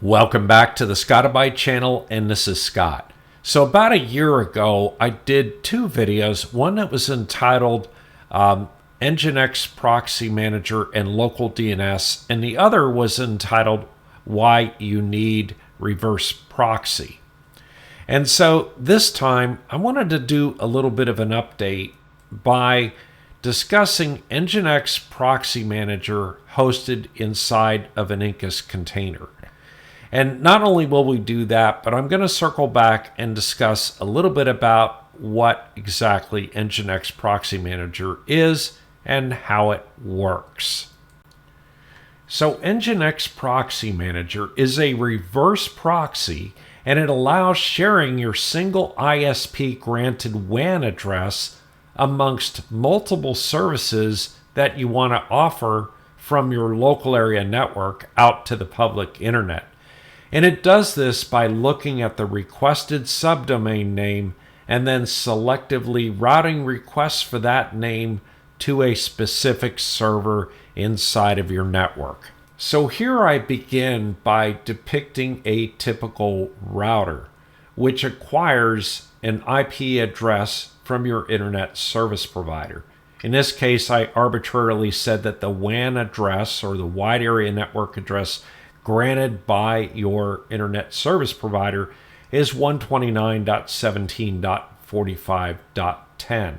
Welcome back to the Scotti-BYTE channel, and this is Scott. So about a year ago, I did two videos. One that was entitled NginX Proxy Manager and Local DNS, and the other was entitled Why You Need Reverse Proxy. And so this time, I wanted to do a little bit of an update by discussing NginX Proxy Manager hosted inside of an Incus container. And not only will we do that, but I'm going to circle back and discuss a little bit about what exactly NginX Proxy Manager is and how it works. So NginX Proxy Manager is a reverse proxy, and it allows sharing your single ISP granted WAN address amongst multiple services that you want to offer from your local area network out to the public internet. And it does this by looking at the requested subdomain name and then selectively routing requests for that name to a specific server inside of your network. So here I begin by depicting a typical router, which acquires an IP address from your internet service provider. In this case, I arbitrarily said that the WAN address, or the wide area network address, granted by your internet service provider is 129.17.45.10.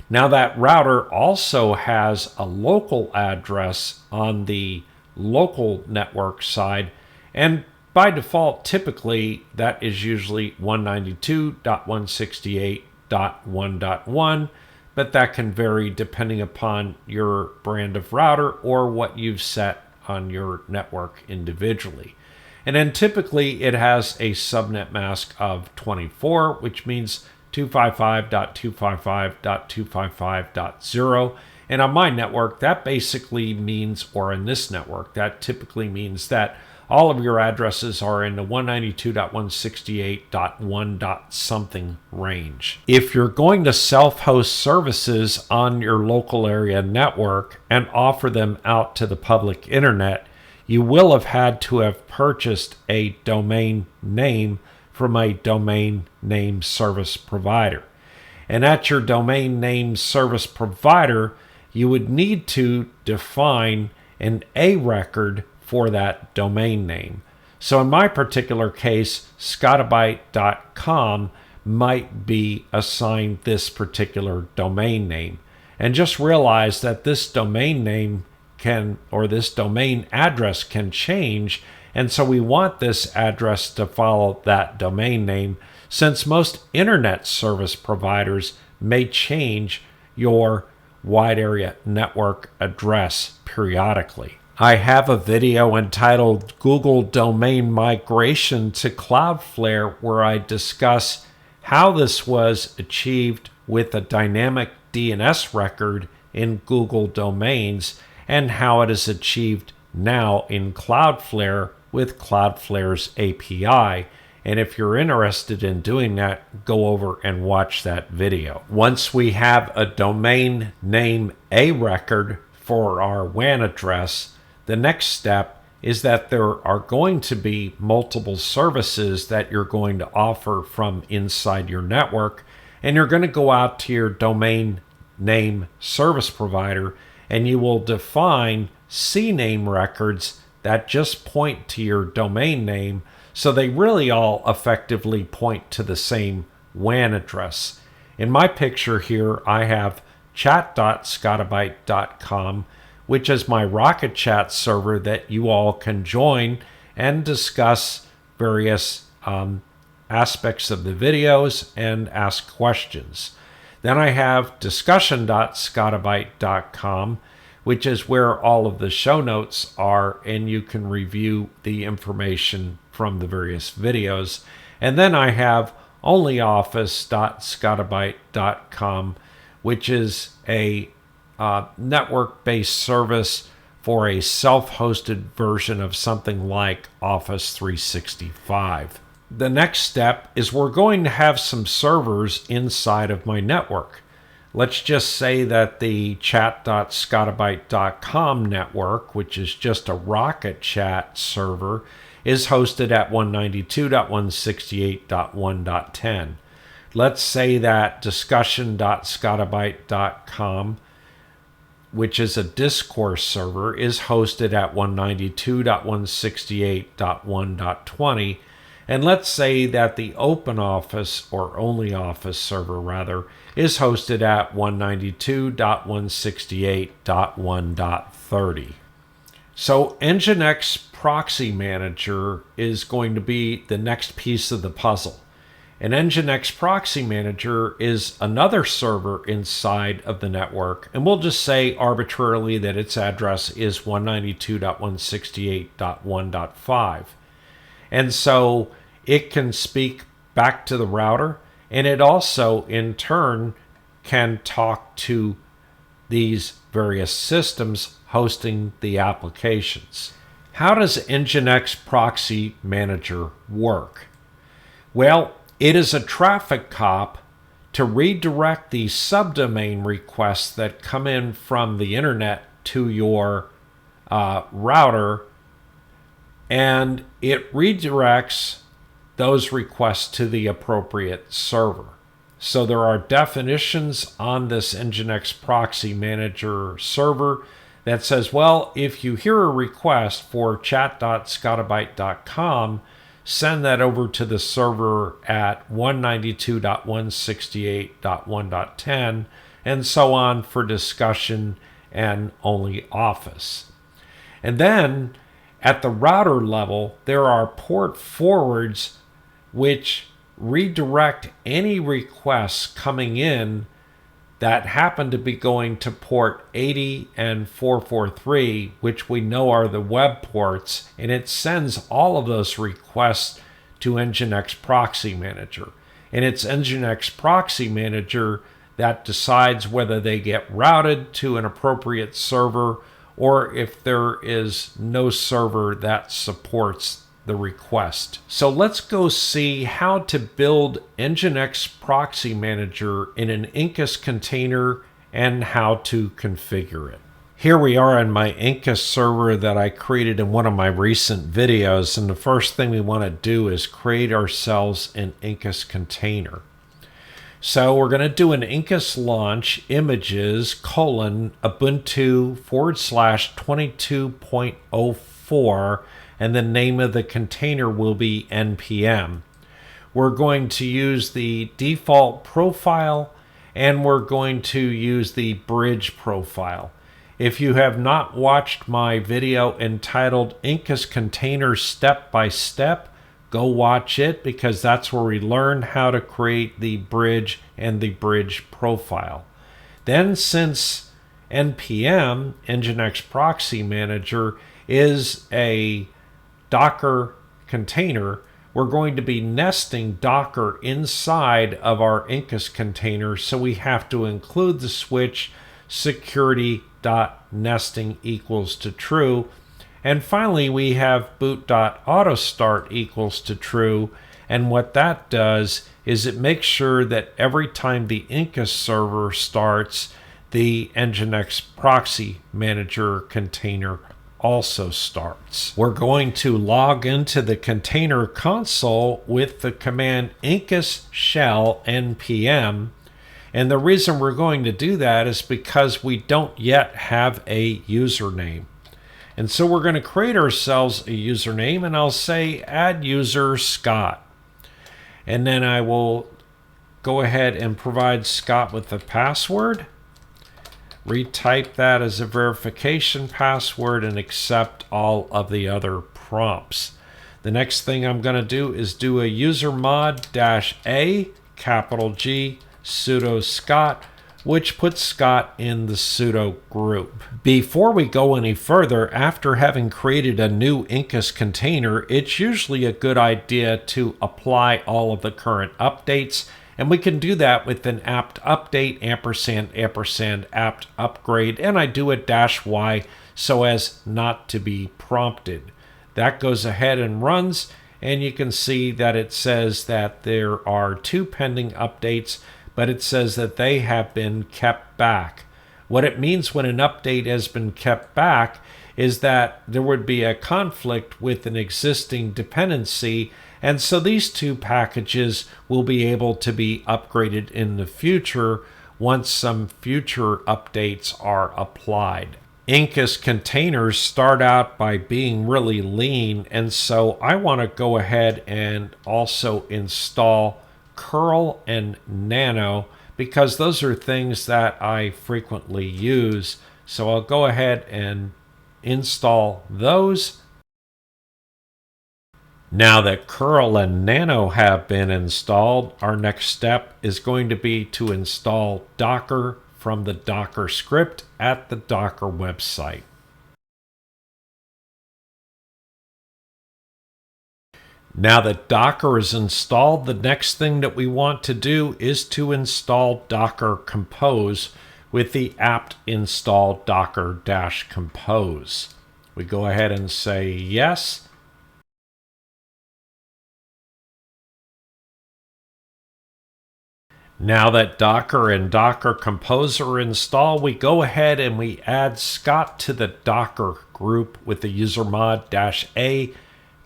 Now that router also has a local address on the local network side, and by default, typically that is usually 192.168.1.1, but that can vary depending upon your brand of router or what you've set on your network individually. And then typically it has a subnet mask of 24, which means 255.255.255.0. And on my network, that basically means, or in this network, that typically means that all of your addresses are in the 192.168.1. something range. If you're going to self-host services on your local area network and offer them out to the public internet, you will have had to have purchased a domain name from a domain name service provider. And at your domain name service provider, you would need to define an A record for that domain name. So in my particular case, Scotti-BYTE.com might be assigned this particular domain name. And just realize that this domain name can, or this domain address can change. And so we want this address to follow that domain name, since most internet service providers may change your wide area network address periodically. I have a video entitled Google Domain Migration to Cloudflare where I discuss how this was achieved with a dynamic DNS record in Google Domains and how it is achieved now in Cloudflare with Cloudflare's API. And if you're interested in doing that, go over and watch that video. Once we have a domain name A record for our WAN address, the next step is that there are going to be multiple services that you're going to offer from inside your network, and you're going to go out to your domain name service provider and you will define CNAME records that just point to your domain name, so they really all effectively point to the same WAN address. In my picture here, I have chat.scotti-byte.com, which is my Rocket Chat server that you all can join and discuss various aspects of the videos and ask questions. Then I have discussion.scotti-byte.com, which is where all of the show notes are, and you can review the information from the various videos. And then I have onlyoffice.scotti-byte.com, which is a network-based service for a self-hosted version of something like Office 365. The next step is we're going to have some servers inside of my network. Let's just say that the chat.scotti-byte.com network, which is just a Rocket Chat server, is hosted at 192.168.1.10. Let's say that discussion.scotti-BYTE.com, which is a discourse server, is hosted at 192.168.1.20. And let's say that the OpenOffice, or OnlyOffice server rather, is hosted at 192.168.1.30. So NginX Proxy Manager is going to be the next piece of the puzzle. An NginX Proxy Manager is another server inside of the network, and we'll just say arbitrarily that its address is 192.168.1.5. And so it can speak back to the router, and it also, in turn, can talk to these various systems hosting the applications. How does NginX Proxy Manager work? Well, it is a traffic cop to redirect the subdomain requests that come in from the internet to your router, and it redirects those requests to the appropriate server. So there are definitions on this NginX Proxy Manager server that says, well, if you hear a request for chat.scotti-byte.com, send that over to the server at 192.168.1.10, and so on for discussion and OnlyOffice. And then at the router level, there are port forwards which redirect any requests coming in that happen to be going to port 80 and 443, which we know are the web ports, and it sends all of those requests to NginX Proxy Manager. And it's NginX Proxy Manager that decides whether they get routed to an appropriate server or if there is no server that supports the request. So let's go see how to build NginX Proxy Manager in an Incus container and how to configure it. Here we are on my Incus server that I created in one of my recent videos, and the first thing we want to do is create ourselves an Incus container. So we're going to do an Incus launch images Ubuntu /22.04, and the name of the container will be npm. We're going to use the default profile, and we're going to use the bridge profile. If you have not watched my video entitled Incus Containers Step by Step, go watch it, because that's where we learn how to create the bridge and the bridge profile. Then, since npm, NginX Proxy Manager, is a Docker container, we're going to be nesting Docker inside of our Incus container, so we have to include the switch security.nesting equals to true. And finally, we have boot.autostart equals to true. And what that does is it makes sure that every time the Incus server starts, the NginX Proxy Manager container also starts. We're going to log into the container console with the command incus shell npm. And the reason we're going to do that is because we don't yet have a username. And so we're going to create ourselves a username, and I'll say add user Scott. And then I will go ahead and provide Scott with the password, retype that as a verification password, and accept all of the other prompts. The next thing I'm going to do is do a usermod-a, capital G, sudo Scott, which puts Scott in the sudo group. Before we go any further, after having created a new Incus container, it's usually a good idea to apply all of the current updates, and we can do that with an apt update & apt upgrade, and I do a -y so as not to be prompted. That goes ahead and runs, and you can see that it says that there are 2 pending updates, but it says that they have been kept back. What it means when an update has been kept back is that there would be a conflict with an existing dependency, and so these two packages will be able to be upgraded in the future once some future updates are applied. Incus containers start out by being really lean, and so I want to go ahead and also install curl and nano because those are things that I frequently use. So I'll go ahead and install those. Now that curl and nano have been installed, our next step is going to be to install Docker from the Docker script at the Docker website. Now that Docker is installed, the next thing that we want to do is to install Docker Compose with the apt install docker-compose. We go ahead and say yes. Now that Docker and Docker Compose are installed, we go ahead and we add Scott to the Docker group with the user mod -a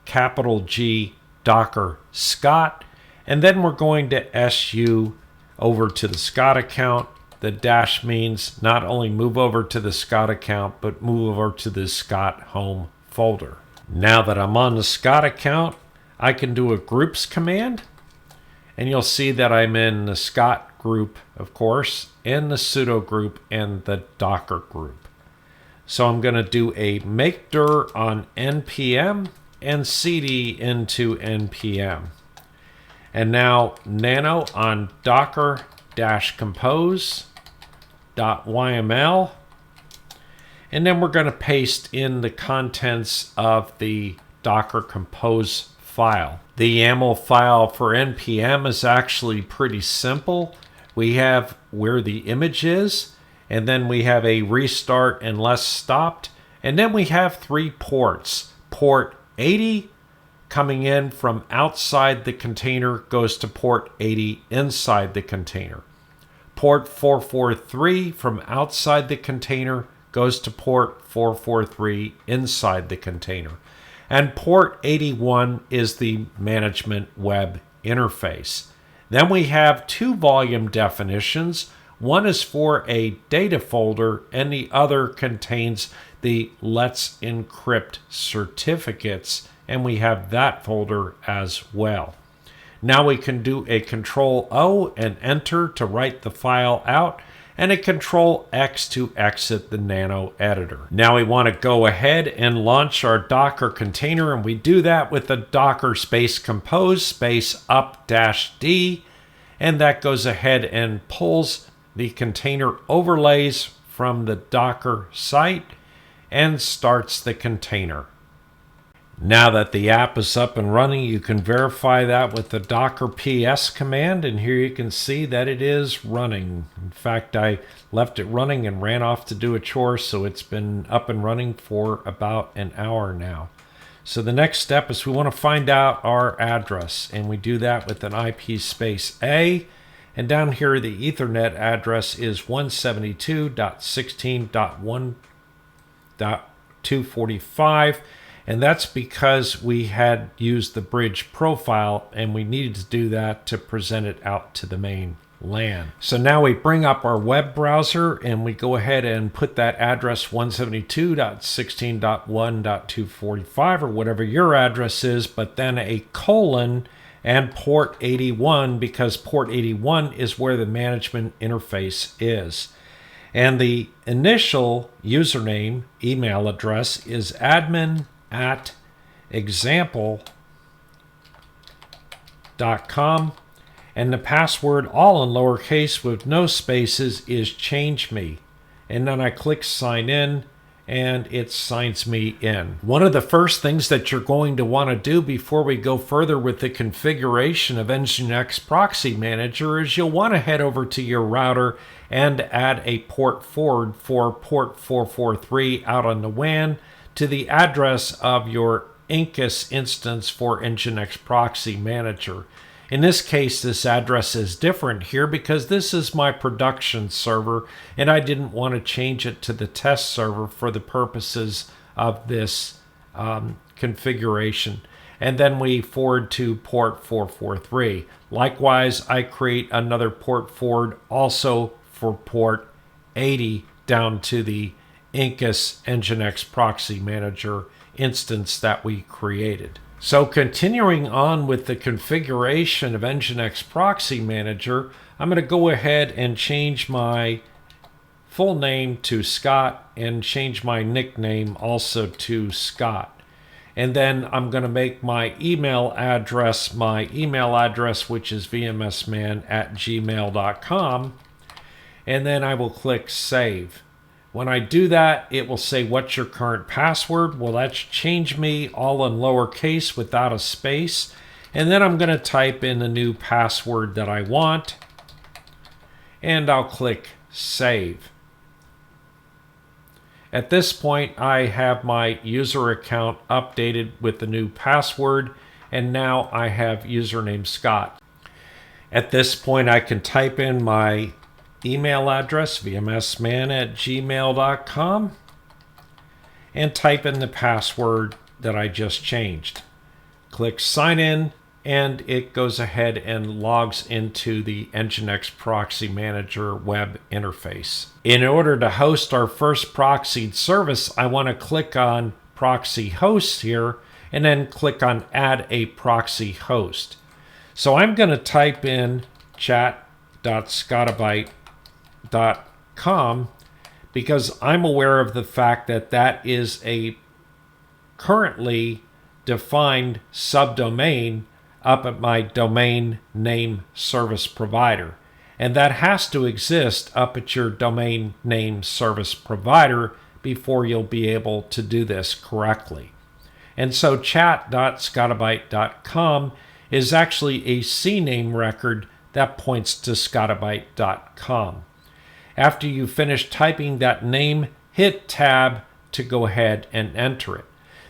capital G Docker Scott, and then we're going to SU over to the Scott account. The dash means not only move over to the Scott account, but move over to the Scott home folder. Now that I'm on the Scott account, I can do a groups command, and you'll see that I'm in the Scott group, of course, and the sudo group and the Docker group. So I'm going to do a make dir on npm and cd into npm. And now nano on docker-compose.yml. And then we're going to paste in the contents of the Docker Compose file. The YAML file for npm is actually pretty simple. We have where the image is, and then we have a restart unless stopped, and then we have 3 ports. Port 80 coming in from outside the container goes to port 80 inside the container. Port 443 from outside the container goes to port 443 inside the container. And port 81 is the management web interface. Then we have 2 volume definitions. One is for a data folder, and the other contains the Let's Encrypt certificates, and we have that folder as well. Now we can do a Control-O and Enter to write the file out, and a Control-X to exit the nano editor. Now we want to go ahead and launch our Docker container, and we do that with the Docker space compose space up-D, and that goes ahead and pulls the container overlays from the Docker site and starts the container. Now that the app is up and running, you can verify that with the docker ps command, and here you can see that it is running. In fact, I left it running and ran off to do a chore, so it's been up and running for about an hour now. So the next step is we want to find out our address, and we do that with an IP space A, and down here the Ethernet address is 172.16.1.245, and that's because we had used the bridge profile and we needed to do that to present it out to the main LAN. So now we bring up our web browser and we go ahead and put that address 172.16.1.245 or whatever your address is, but then a colon and port 81, because port 81 is where the management interface is. And the initial username email address is admin@example.com, and the password, all in lowercase with no spaces, is change me. And then I click sign in, and it signs me in. One of the first things that you're going to want to do before we go further with the configuration of NginX Proxy Manager is you'll want to head over to your router and add a port forward for port 443 out on the WAN to the address of your Incus instance for NginX Proxy Manager. In this case, this address is different here because this is my production server, and I didn't want to change it to the test server for the purposes of this configuration. And then we forward to port 443. Likewise, I create another port forward also for port 80 down to the Incus NginX Proxy Manager instance that we created. So continuing on with the configuration of NginX Proxy Manager, I'm going to go ahead and change my full name to Scott and change my nickname also to Scott. And then I'm going to make my email address, which is vmsman@gmail.com. And then I will click Save. When I do that, it will say, what's your current password? Well, that's change me all in lowercase without a space. And then I'm going to type in the new password that I want. And I'll click Save. At this point, I have my user account updated with the new password, and now I have username Scott. At this point, I can type in my email address, vmsman@gmail.com, and type in the password that I just changed. Click Sign In, and it goes ahead and logs into the NginX Proxy Manager web interface. In order to host our first proxied service, I want to click on Proxy Hosts here, and then click on Add a Proxy Host. So I'm going to type in chat.scotti-BYTE.com because I'm aware of the fact that that is a currently defined subdomain up at my domain name service provider. And that has to exist up at your domain name service provider before you'll be able to do this correctly. And so chat.scotti-BYTE.com is actually a CNAME record that points to Scotti-BYTE.com. After you finish typing that name, hit Tab to go ahead and enter it.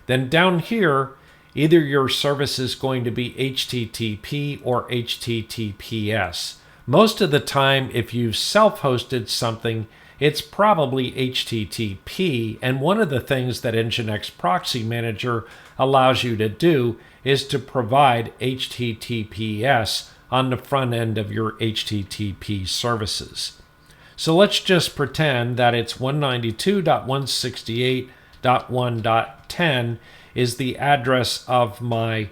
Then down here, either your service is going to be HTTP or HTTPS. Most of the time, if you've self-hosted something, it's probably HTTP. And one of the things that NginX Proxy Manager allows you to do is to provide HTTPS on the front end of your HTTP services. So let's just pretend that it's 192.168.1.10 is the address of my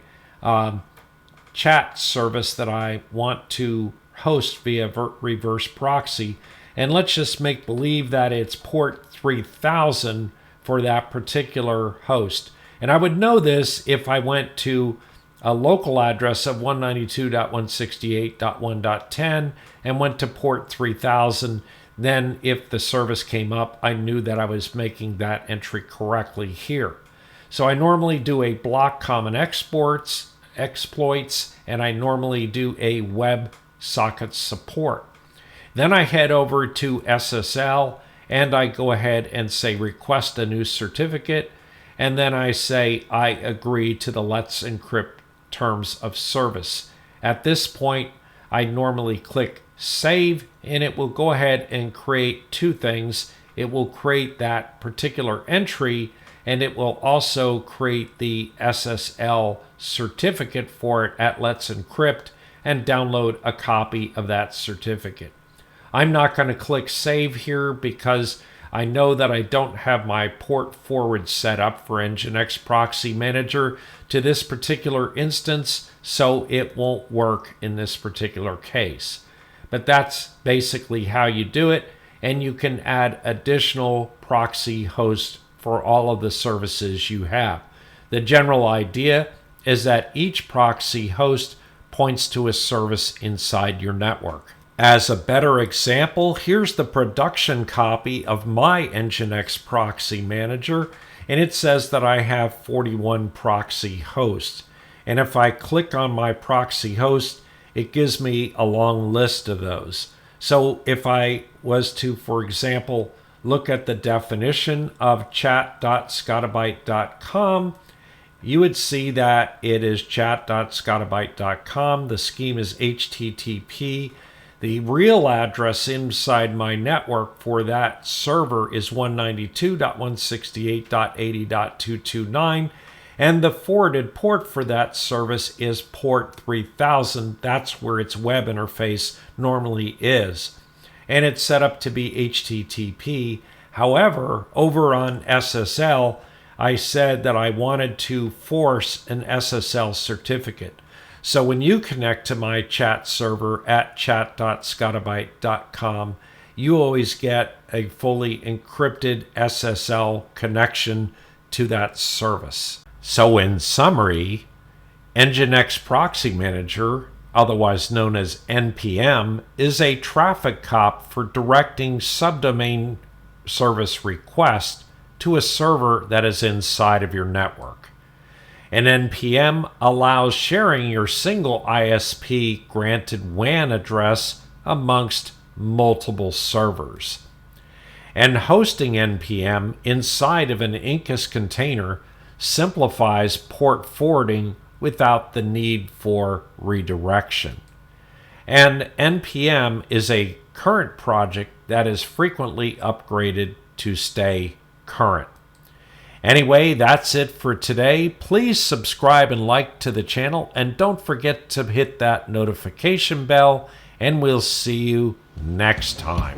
chat service that I want to host via reverse proxy. And let's just make believe that it's port 3000 for that particular host. And I would know this if I went to a local address of 192.168.1.10 and went to port 3000. Then if the service came up, I knew that I was making that entry correctly here. So I normally do a block common exploits, and I normally do a web socket support. Then I head over to SSL, and I go ahead and say request a new certificate, and then I say I agree to the Let's Encrypt terms of service. At this point, I normally click Save, and it will go ahead and create two things. It will create that particular entry, and it will also create the SSL certificate for it at Let's Encrypt and download a copy of that certificate. I'm not going to click Save here because I know that I don't have my port forward set up for NginX Proxy Manager to this particular instance, so it won't work in this particular case. But that's basically how you do it, and you can add additional proxy hosts for all of the services you have. The general idea is that each proxy host points to a service inside your network. As a better example, here's the production copy of my NginX Proxy Manager, and it says that I have 41 proxy hosts. And if I click on my proxy host, it gives me a long list of those. So if I was to, for example, look at the definition of chat.scotti-BYTE.com, you would see that it is chat.scotti-BYTE.com. The scheme is HTTP. The real address inside my network for that server is 192.168.80.229, and the forwarded port for that service is port 3000. That's where its web interface normally is. And it's set up to be HTTP. However, over on SSL, I said that I wanted to force an SSL certificate. So when you connect to my chat server at chat.scotti-BYTE.com, you always get a fully encrypted SSL connection to that service. So in summary, NginX Proxy Manager, otherwise known as NPM, is a traffic cop for directing subdomain service requests to a server that is inside of your network. And NPM allows sharing your single ISP granted WAN address amongst multiple servers. And hosting NPM inside of an Incus container simplifies port forwarding without the need for redirection. And NPM is a current project that is frequently upgraded to stay current. Anyway, that's it for today. Please subscribe and like to the channel, and don't forget to hit that notification bell, and we'll see you next time.